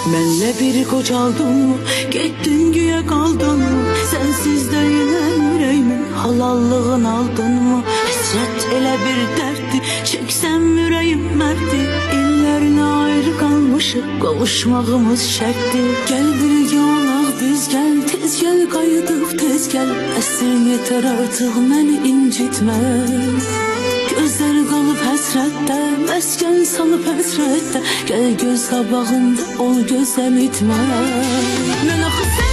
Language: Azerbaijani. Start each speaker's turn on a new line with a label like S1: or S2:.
S1: Benle bir kocaldın mı, gittin güye kaldın mı? Sensiz de yine yüreğimin halallığın aldın mı? Hasret ele bir derdi, çeksem yüreğim merdi. İllerine ayrı kalmışık, kavuşmağımız şertti. Gel bir olaq biz gel, tez gel qayıdıb tez gel. Əsrin yeter artık məni incitmə. Gözler kalıp həsrətdə, məskən salıb həsrətdə. Gel göz qabağında ol gözəm itmə. Mən axı